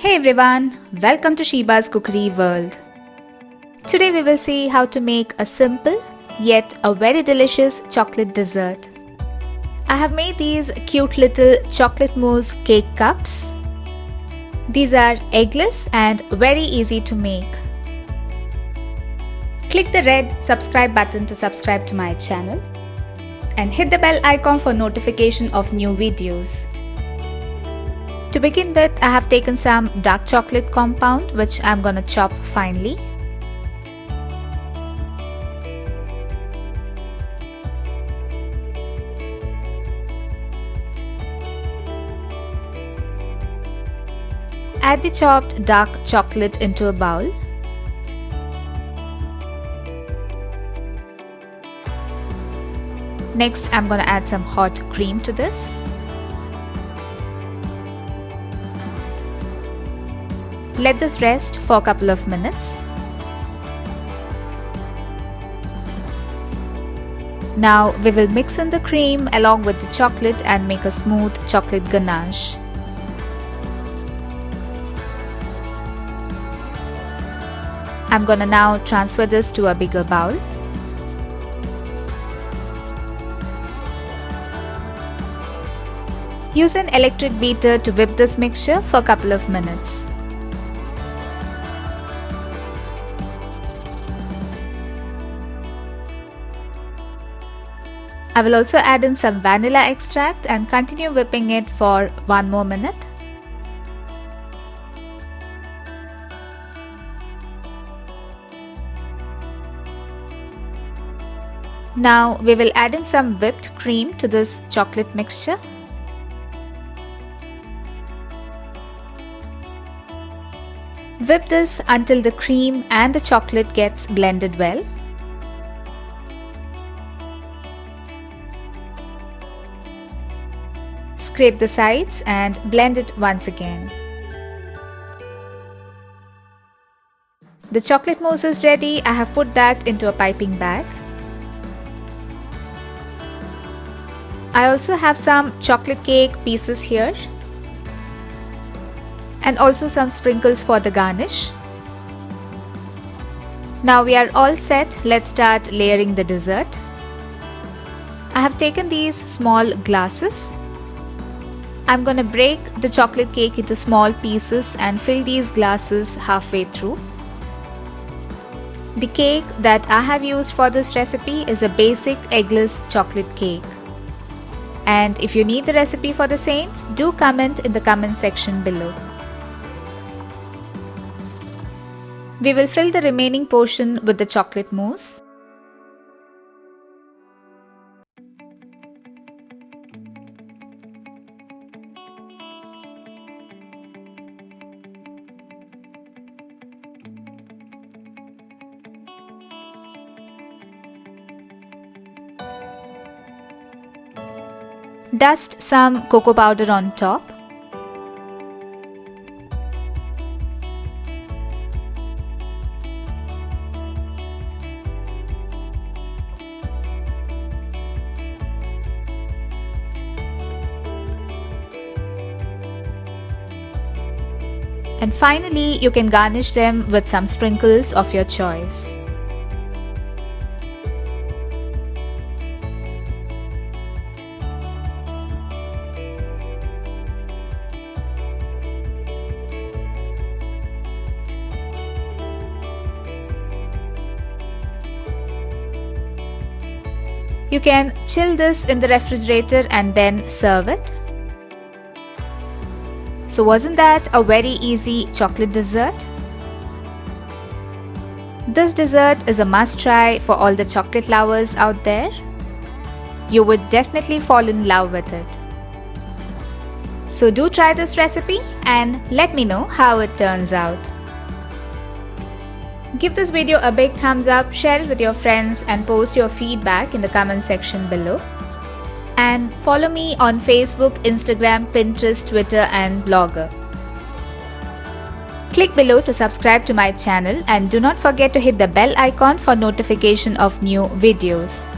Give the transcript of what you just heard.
Hey everyone, welcome to Sheeba's Cookery World. Today we will see how to make a simple yet a very delicious chocolate dessert. I have made these cute little chocolate mousse cake cups. These are eggless and very easy to make. Click the red subscribe button to subscribe to my channel and hit the bell icon for notification of new videos. To begin with, I have taken some dark chocolate compound which I'm gonna chop finely. Add the chopped dark chocolate into a bowl. Next, I'm gonna add some hot cream to this. Let this rest for a couple of minutes. Now we will mix in the cream along with the chocolate and make a smooth chocolate ganache. I'm gonna now transfer this to a bigger bowl. Use an electric beater to whip this mixture for a couple of minutes. I will also add in some vanilla extract and continue whipping it for 1 more minute. Now we will add in some whipped cream to this chocolate mixture. Whip this until the cream and the chocolate gets blended well. Scrape the sides and blend it once again. The chocolate mousse is ready. I have put that into a piping bag. I also have some chocolate cake pieces here and also some sprinkles for the garnish. Now we are all set. Let's start layering the dessert. I have taken these small glasses. I'm gonna break the chocolate cake into small pieces and fill these glasses halfway through. The cake that I have used for this recipe is a basic eggless chocolate cake. And if you need the recipe for the same, do comment in the comment section below. We will fill the remaining portion with the chocolate mousse. Dust some cocoa powder on top. And finally, you can garnish them with some sprinkles of your choice. You can chill this in the refrigerator and then serve it. So wasn't that a very easy chocolate dessert? This dessert is a must try for all the chocolate lovers out there. You would definitely fall in love with it. So do try this recipe and let me know how it turns out. Give this video a big thumbs up, share it with your friends and post your feedback in the comment section below. And follow me on Facebook, Instagram, Pinterest, Twitter and Blogger. Click below to subscribe to my channel and do not forget to hit the bell icon for notification of new videos.